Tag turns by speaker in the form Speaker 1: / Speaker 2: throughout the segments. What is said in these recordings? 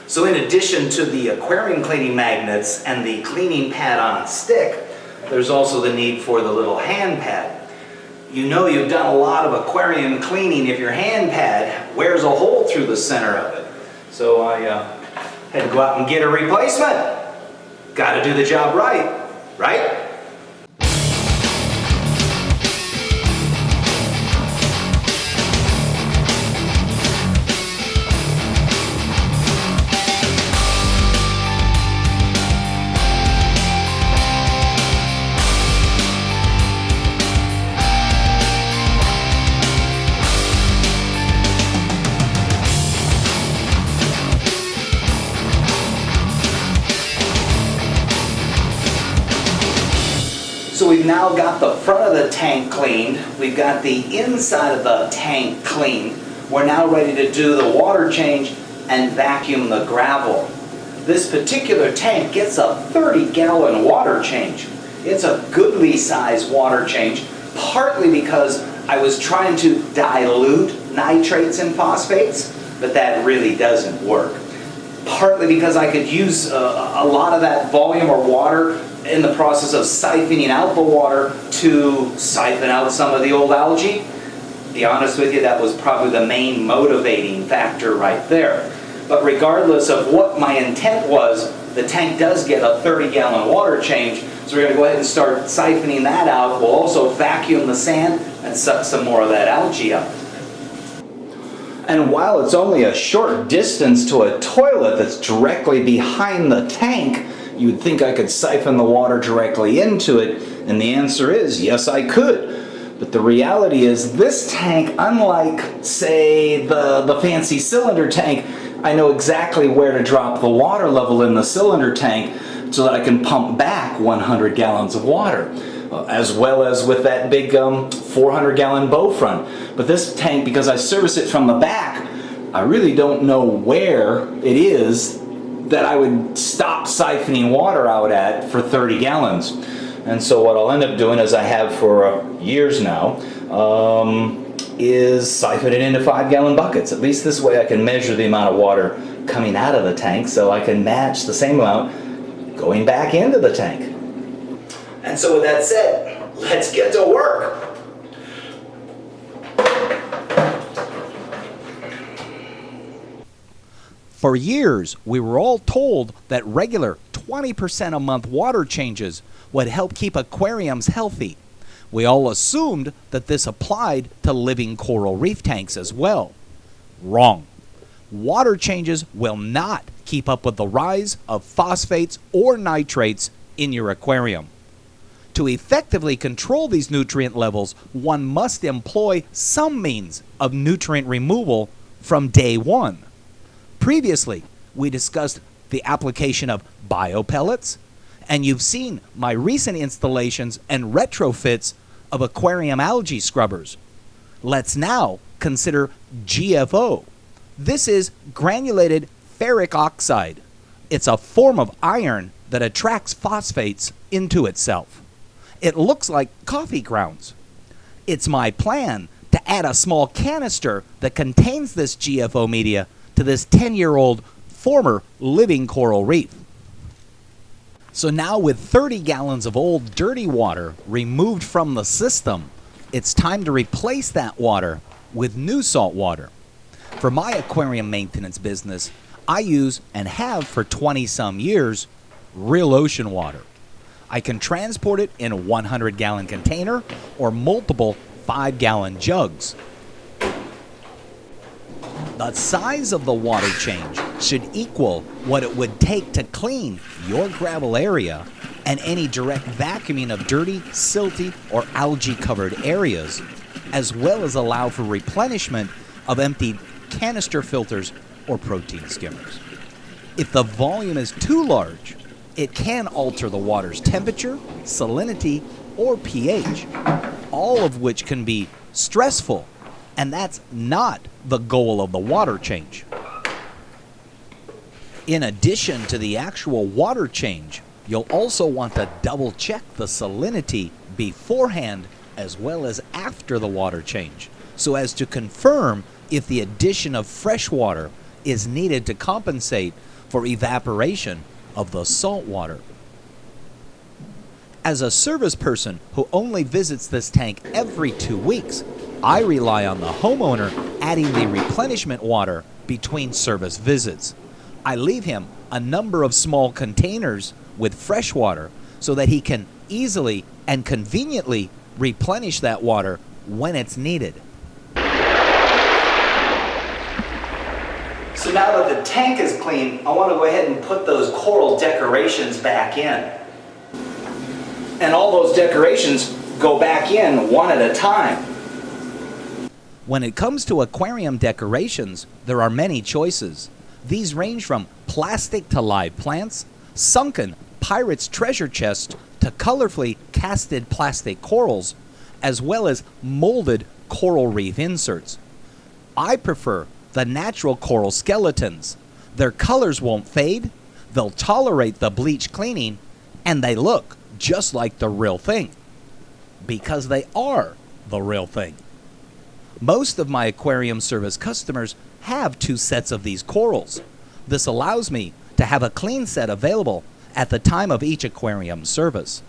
Speaker 1: So in addition to the aquarium cleaning magnets and the cleaning pad on a stick, there's also the need for the little hand pad. You know you've done a lot of aquarium cleaning if your hand pad wears a hole through the center of it. So I had to go out and get a replacement. Got to do the job right, right? So we've now got the front of the tank cleaned, we've got the inside of the tank cleaned. We're now ready to do the water change and vacuum the gravel. This particular tank gets a 30-gallon water change. It's a goodly sized water change, partly because I was trying to dilute nitrates and phosphates, but that really doesn't work. Partly because I could use a lot of that volume or water in the process of siphoning out the water to siphon out some of the old algae. To be honest with you, that was probably the main motivating factor right there. But regardless of what my intent was, the tank does get a 30-gallon water change, so we're going to go ahead and start siphoning that out. We'll also vacuum the sand and suck some more of that algae up. And while it's only a short distance to a toilet that's directly behind the tank, you'd think I could siphon the water directly into it, and the answer is yes, I could. But the reality is this tank, unlike, say, the fancy cylinder tank, I know exactly where to drop the water level in the cylinder tank so that I can pump back 100 gallons of water, as well as with that big 400-gallon bow front. But this tank, because I service it from the back, I really don't know where it is that I would stop siphoning water out at for 30 gallons. And so what I'll end up doing, as I have for years now, is siphon it into 5-gallon buckets. At least this way I can measure the amount of water coming out of the tank so I can match the same amount going back into the tank. And so with that said, let's get to work.
Speaker 2: For years, we were all told that regular 20% a month water changes would help keep aquariums healthy. We all assumed that this applied to living coral reef tanks as well. Wrong. Water changes will not keep up with the rise of phosphates or nitrates in your aquarium. To effectively control these nutrient levels, one must employ some means of nutrient removal from day one. Previously, we discussed the application of biopellets, and you've seen my recent installations and retrofits of aquarium algae scrubbers. Let's now consider GFO. This is granulated ferric oxide. It's a form of iron that attracts phosphates into itself. It looks like coffee grounds. It's my plan to add a small canister that contains this GFO media to this 10-year-old former living coral reef. So now with 30 gallons of old dirty water removed from the system, it's time to replace that water with new salt water. For my aquarium maintenance business, I use, and have for 20-some years, real ocean water. I can transport it in a 100-gallon container or multiple 5-gallon jugs. The size of the water change should equal what it would take to clean your gravel area and any direct vacuuming of dirty, silty, or algae-covered areas, as well as allow for replenishment of emptied canister filters or protein skimmers. If the volume is too large, it can alter the water's temperature, salinity, or pH, all of which can be stressful, and that's not the goal of the water change. In addition to the actual water change, you'll also want to double check the salinity beforehand as well as after the water change, so as to confirm if the addition of fresh water is needed to compensate for evaporation of the salt water. As a service person who only visits this tank every 2 weeks, I rely on the homeowner adding the replenishment water between service visits. I leave him a number of small containers with fresh water so that he can easily and conveniently replenish that water when it's needed.
Speaker 1: So now that the tank is clean, I want to go ahead and put those coral decorations back in. And all those decorations go back in one at a time.
Speaker 2: When it comes to aquarium decorations, there are many choices. These range from plastic to live plants, sunken pirate's treasure chest to colorfully casted plastic corals, as well as molded coral reef inserts. I prefer the natural coral skeletons. Their colors won't fade, they'll tolerate the bleach cleaning, and they look just like the real thing. Because they are the real thing. Most of my aquarium service customers have 2 sets of these corals. This allows me to have a clean set available at the time of each aquarium service.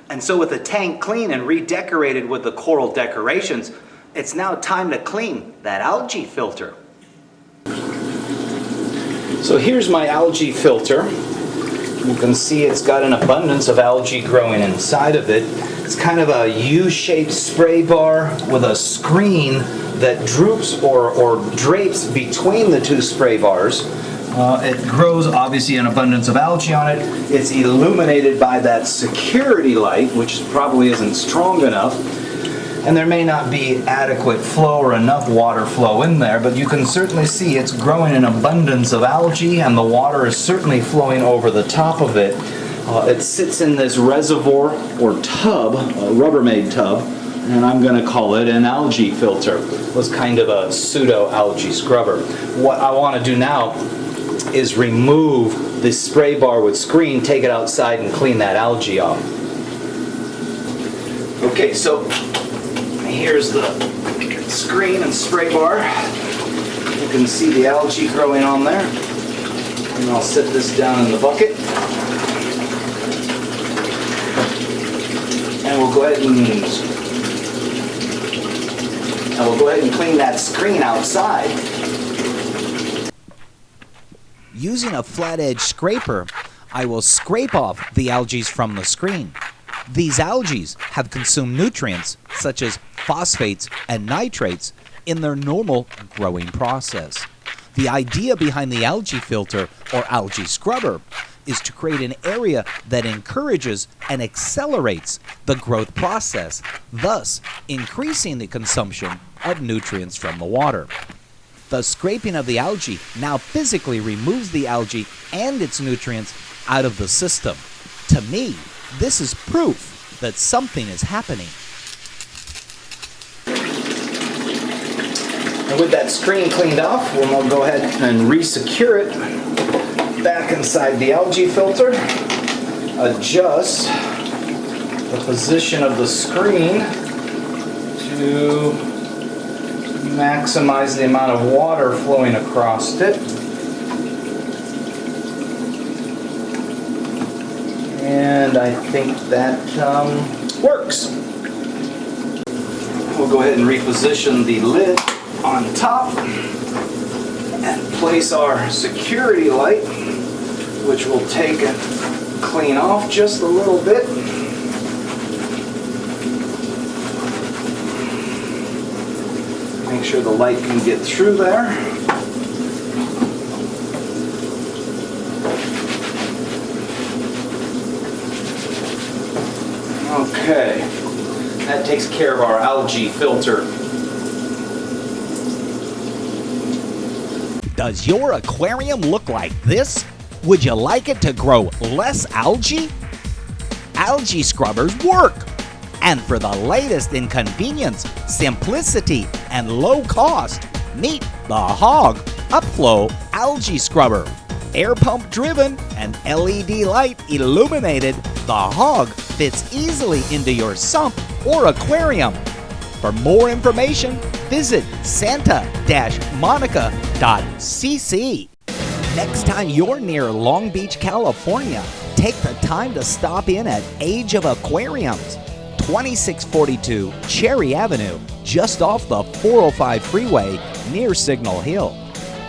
Speaker 1: And so with the tank clean and redecorated with the coral decorations, it's now time to clean that algae filter. So here's my algae filter. You can see it's got an abundance of algae growing inside of it. It's kind of a U-shaped spray bar with a screen that droops or drapes between the 2 spray bars. It grows obviously an abundance of algae on it. It's illuminated by that security light, which probably isn't strong enough. And there may not be adequate flow or enough water flow in there, but you can certainly see it's growing an abundance of algae, and the water is certainly flowing over the top of it. It sits in this reservoir or tub, a Rubbermaid tub, and I'm going to call it an algae filter. It was kind of a pseudo-algae scrubber. What I want to do now is remove this spray bar with screen, take it outside and clean that algae off. Okay, so here's the screen and spray bar. You can see the algae growing on there. And I'll set this down in the bucket. And we'll go ahead and clean that screen outside.
Speaker 2: Using a flat edge scraper, I will scrape off the algae from the screen. These algae have consumed nutrients such as phosphates and nitrates in their normal growing process. The idea behind the algae filter or algae scrubber is to create an area that encourages and accelerates the growth process, thus increasing the consumption of nutrients from the water. The scraping of the algae now physically removes the algae and its nutrients out of the system. To me, this is proof that something is happening.
Speaker 1: And with that screen cleaned off, we'll go ahead and re-secure it back inside the algae filter. Adjust the position of the screen to maximize the amount of water flowing across it. And I think that works. We'll go ahead and reposition the lid on top and place our security light, which we'll take and clean off just a little bit. Make sure the light can get through there. Okay, that takes care of our algae filter.
Speaker 2: Does your aquarium look like this? Would you like it to grow less algae? Algae scrubbers work! And for the latest in convenience, simplicity, and low cost, meet the Hog Upflow Algae Scrubber. Air pump driven and LED light illuminated, the Hog fits easily into your sump or aquarium. For more information, visit santa-monica.cc. Next time you're near Long Beach, California, take the time to stop in at Age of Aquariums, 2642 Cherry Avenue, just off the 405 freeway near Signal Hill.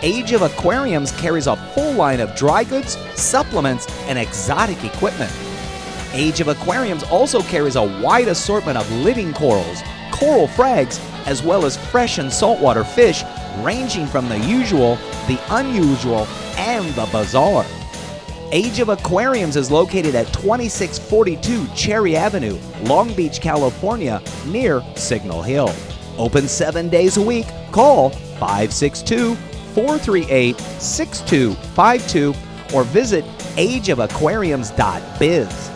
Speaker 2: Age of Aquariums carries a full line of dry goods, supplements, and exotic equipment. Age of Aquariums also carries a wide assortment of living corals, coral frags, as well as fresh and saltwater fish, ranging from the usual, the unusual, and the bizarre. Age of Aquariums is located at 2642 Cherry Avenue, Long Beach, California, near Signal Hill. Open 7 days a week. Call 562-438-6252 or visit ageofaquariums.biz.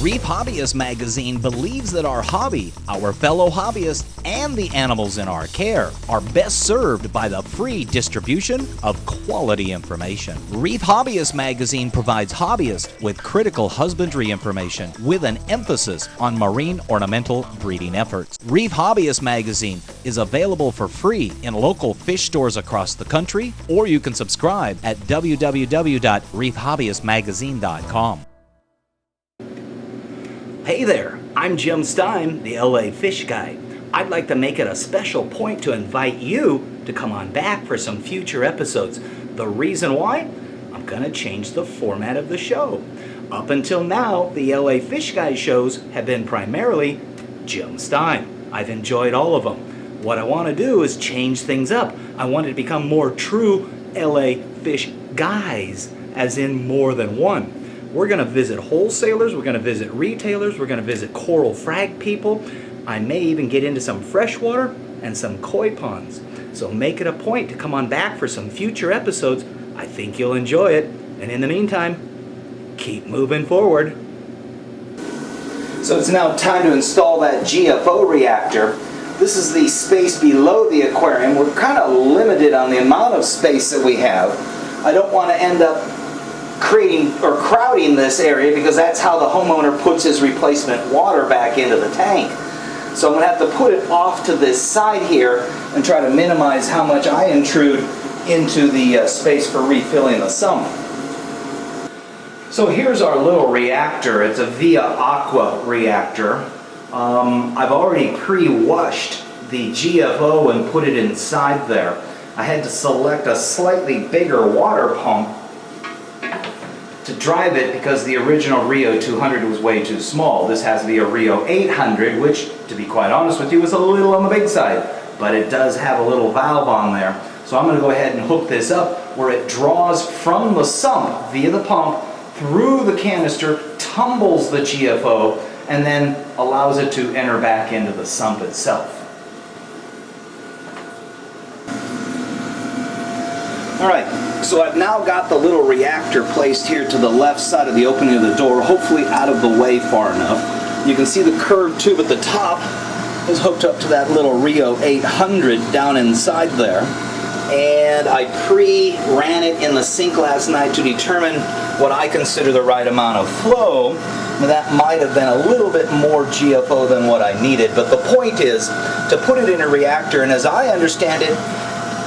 Speaker 2: Reef Hobbyist magazine believes that our hobby, our fellow hobbyists, and the animals in our care are best served by the free distribution of quality information. Reef Hobbyist magazine provides hobbyists with critical husbandry information with an emphasis on marine ornamental breeding efforts. Reef Hobbyist magazine is available for free in local fish stores across the country, or you can subscribe at www.reefhobbyistmagazine.com. Hey there, I'm Jim Stime, the LA Fish Guy. I'd like to make it a special point to invite you to come on back for some future episodes. The reason why? I'm going to change the format of the show. Up until now, the LA Fish Guy shows have been primarily Jim Stime. I've enjoyed all of them. What I want to do is change things up. I want it to become more true LA Fish Guys, as in more than one. We're going to visit wholesalers, we're going to visit retailers, we're going to visit coral frag people. I may even get into some freshwater and some koi ponds. So make it a point to come on back for some future episodes. I think you'll enjoy it. And in the meantime, keep moving forward. So it's now time to install that GFO reactor. This is the space below the aquarium. We're kind of limited on the amount of space that we have. I don't want to end up creating or crowding this area, because that's how the homeowner puts his replacement water back into the tank. So I'm going to have to put it off to this side here and try to minimize how much I intrude into the space for refilling the sump. So here's our little reactor. It's a Via Aqua reactor. I've already pre-washed the GFO and put it inside there. I had to select a slightly bigger water pump to drive it because the original Rio 200 was way too small. This has to be a Rio 800, which, to be quite honest with you, is a little on the big side, but it does have a little valve on there. So I'm going to go ahead and hook this up where it draws from the sump via the pump through the canister, tumbles the GFO, and then allows it to enter back into the sump itself. Alright, so I've now got the little reactor placed here to the left side of the opening of the door, hopefully out of the way far enough. You can see the curved tube at the top is hooked up to that little Rio 800 down inside there. And I pre-ran it in the sink last night to determine what I consider the right amount of flow. That might have been a little bit more GFO than what I needed, but the point is to put it in a reactor, and as I understand it,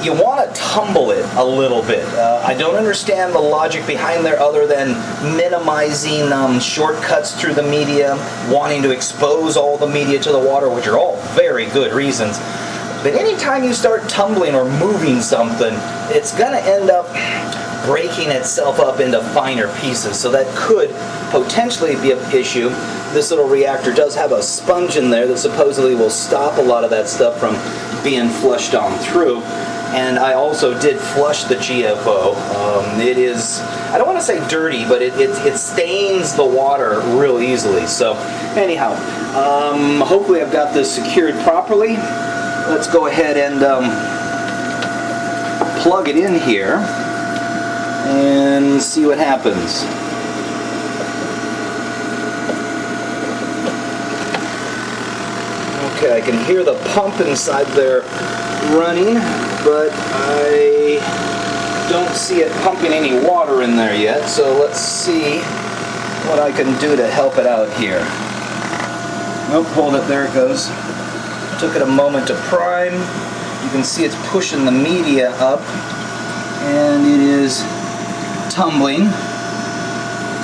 Speaker 2: you want to tumble it a little bit. I don't understand the logic behind there other than minimizing shortcuts through the media, wanting to expose all the media to the water, which are all very good reasons. But anytime you start tumbling or moving something, it's going to end up breaking itself up into finer pieces. So that could potentially be an issue. This little reactor does have a sponge in there that supposedly will stop a lot of that stuff from being flushed on through.
Speaker 1: And I also did flush the GFO. It is, I don't want to say dirty, but it stains the water real easily. So anyhow, hopefully I've got this secured properly. Let's go ahead and plug it in here and see what happens. Okay, I can hear the pump inside there running, but I don't see it pumping any water in there yet, so let's see what I can do to help it out here. Nope, hold it, there it goes. Took it a moment to prime. You can see it's pushing the media up, and it is tumbling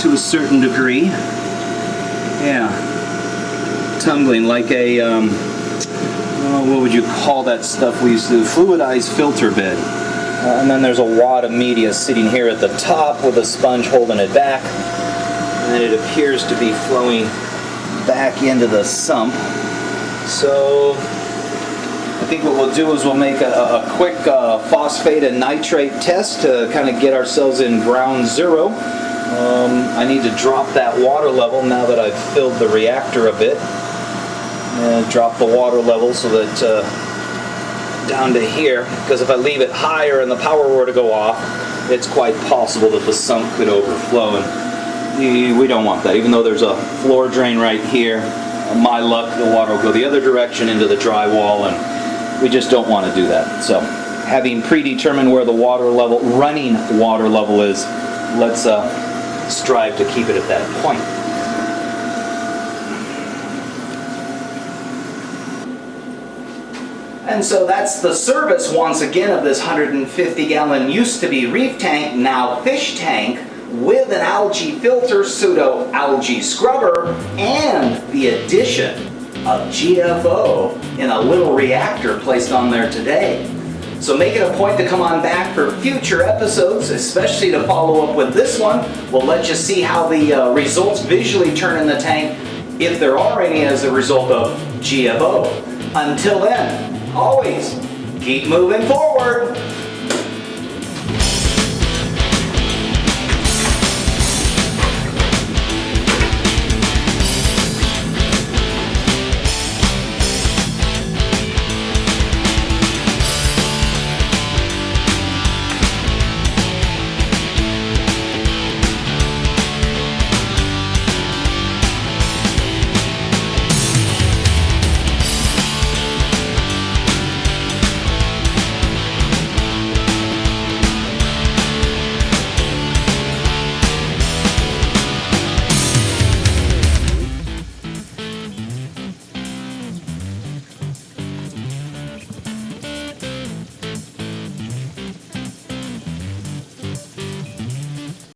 Speaker 1: to a certain degree. Yeah. Tumbling like a, what would you call that stuff we used to do? Fluidized filter bed. And then there's a wad of media sitting here at the top with a sponge holding it back. And then it appears to be flowing back into the sump. So I think what we'll do is we'll make a quick phosphate and nitrate test to kind of get ourselves in ground zero. I need to drop that water level now that I've filled the reactor a bit. Drop the water level so that down to here, because if I leave it higher and the power were to go off, it's quite possible that the sump could overflow, and we don't want that. Even though there's a floor drain right here, my luck, the water will go the other direction into the drywall, and we just don't want to do that. So having predetermined where the water level, running water level is, let's strive to keep it at that point. And so that's the service, once again, of this 150-gallon used-to-be reef tank, now fish tank, with an algae filter, pseudo-algae scrubber, and the addition of GFO in a little reactor placed on there today. So make it a point to come on back for future episodes, especially to follow up with this one. We'll let you see how the results visually turn in the tank, if there are any as a result of GFO. Until then, always keep moving forward.